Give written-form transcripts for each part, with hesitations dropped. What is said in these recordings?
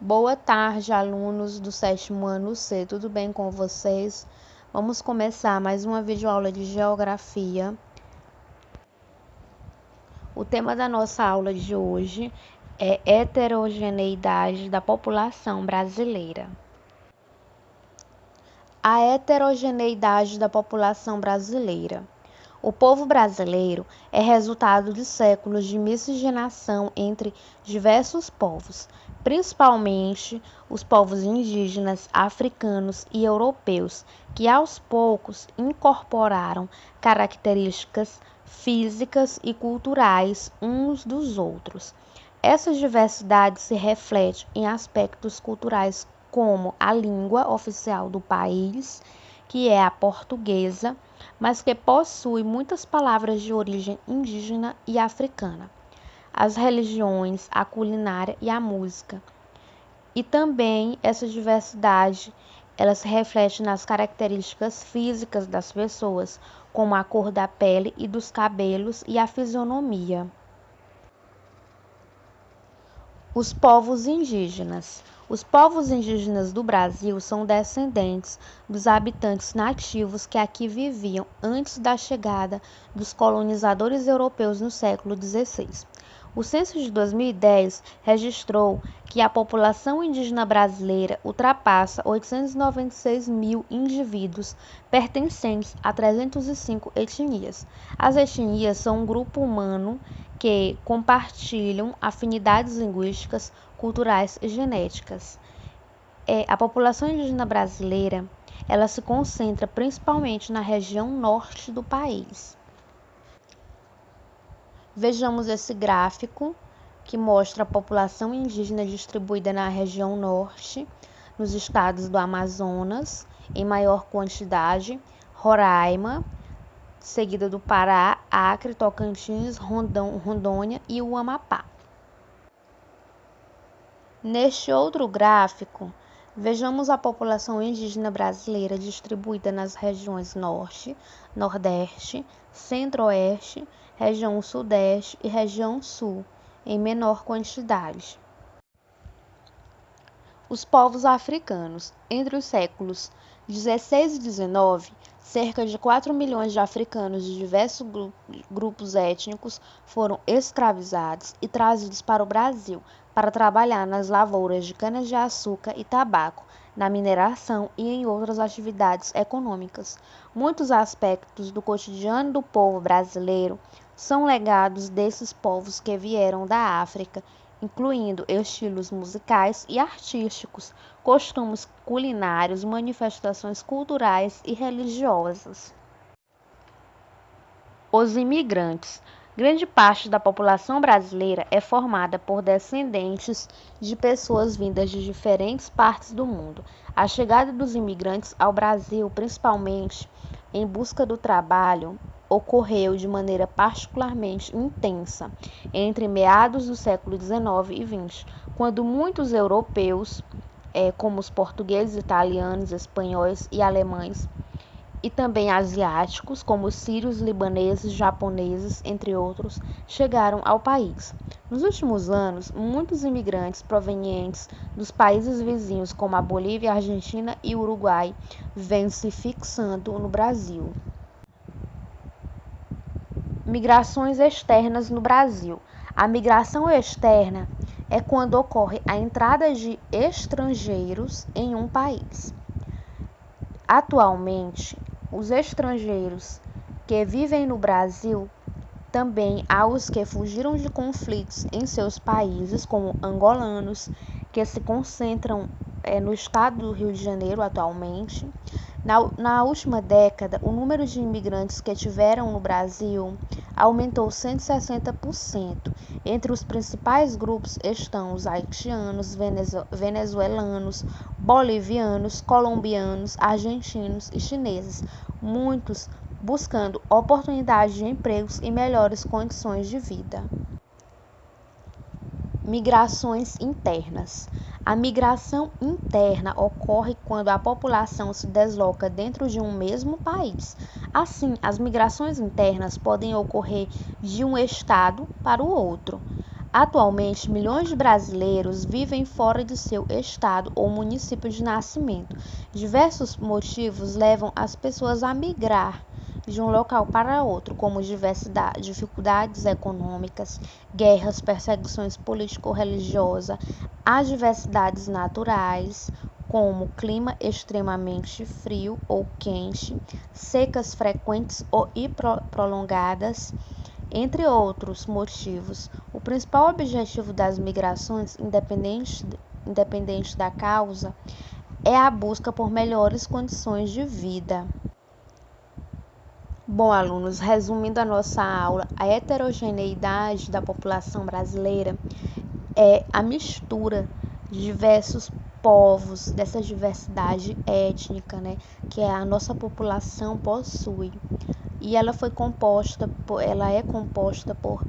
Boa tarde, alunos do sétimo ano C, tudo bem com vocês? Vamos começar mais uma videoaula de Geografia. O tema da nossa aula de hoje é heterogeneidade da população brasileira. A heterogeneidade da população brasileira. O povo brasileiro é resultado de séculos de miscigenação entre diversos povos, principalmente os povos indígenas, africanos e europeus, que aos poucos incorporaram características físicas e culturais uns dos outros. Essa diversidade se reflete em aspectos culturais como a língua oficial do país, que é a portuguesa, mas que possui muitas palavras de origem indígena e africana, as religiões, a culinária e a música. E também essa diversidade, ela se reflete nas características físicas das pessoas, como a cor da pele e dos cabelos e a fisionomia. Os povos indígenas. Os povos indígenas do Brasil são descendentes dos habitantes nativos que aqui viviam antes da chegada dos colonizadores europeus no século XVI. O censo de 2010 registrou que a população indígena brasileira ultrapassa 896 mil indivíduos pertencentes a 305 etnias. As etnias são um grupo humano que compartilham afinidades linguísticas, culturais e genéticas. A população indígena brasileira, ela se concentra principalmente na região norte do país. Vejamos esse gráfico que mostra a população indígena distribuída na região norte, nos estados do Amazonas, em maior quantidade, Roraima, seguida do Pará, Acre, Tocantins, Rondônia e o Amapá. Neste outro gráfico, vejamos a população indígena brasileira distribuída nas regiões Norte, Nordeste, Centro-Oeste, região Sudeste e região Sul, em menor quantidade. Os povos africanos. Entre os séculos 16 e 19, cerca de 4 milhões de africanos de diversos grupos étnicos foram escravizados e trazidos para o Brasil para trabalhar nas lavouras de cana-de-açúcar e tabaco, na mineração e em outras atividades econômicas. Muitos aspectos do cotidiano do povo brasileiro são legados desses povos que vieram da África, incluindo estilos musicais e artísticos, costumes culinários, manifestações culturais e religiosas. Os imigrantes. Grande parte da população brasileira é formada por descendentes de pessoas vindas de diferentes partes do mundo. A chegada dos imigrantes ao Brasil, principalmente em busca do trabalho, ocorreu de maneira particularmente intensa entre meados do século XIX e XX, quando muitos europeus, como os portugueses, italianos, espanhóis e alemães, e também asiáticos, como os sírios, libaneses, japoneses, entre outros, chegaram ao país. Nos últimos anos, muitos imigrantes provenientes dos países vizinhos, como a Bolívia, a Argentina e o Uruguai, vêm se fixando no Brasil. Migrações externas no Brasil. A migração externa é quando ocorre a entrada de estrangeiros em um país. Atualmente, os estrangeiros que vivem no Brasil, também há os que fugiram de conflitos em seus países, como angolanos, que se concentram no estado do Rio de Janeiro atualmente. Na última década, o número de imigrantes que tiveram no Brasil aumentou 160%. Entre os principais grupos estão os haitianos, venezuelanos, bolivianos, colombianos, argentinos e chineses, muitos buscando oportunidades de empregos e melhores condições de vida. Migrações internas. A migração interna ocorre quando a população se desloca dentro de um mesmo país. Assim, as migrações internas podem ocorrer de um estado para o outro. Atualmente, milhões de brasileiros vivem fora de seu estado ou município de nascimento. Diversos motivos levam as pessoas a migrar de um local para outro, como dificuldades econômicas, guerras, perseguições político-religiosas, adversidades naturais, como clima extremamente frio ou quente, secas frequentes e prolongadas, entre outros motivos. O principal objetivo das migrações, independente da causa, é a busca por melhores condições de vida. Bom, alunos, resumindo a nossa aula, a heterogeneidade da população brasileira é a mistura de diversos povos, dessa diversidade étnica, né, que a nossa população possui. E ela é composta por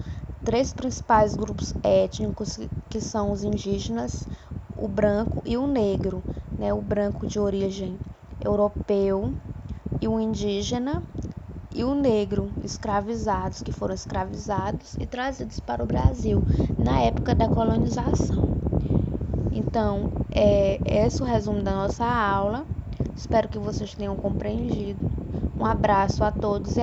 três principais grupos étnicos, que são os indígenas, o branco e o negro, né? O branco de origem europeu e o indígena e o negro escravizados, que foram escravizados e trazidos para o Brasil na época da colonização. Então, esse é o resumo da nossa aula. Espero que vocês tenham compreendido. Um abraço a todos e até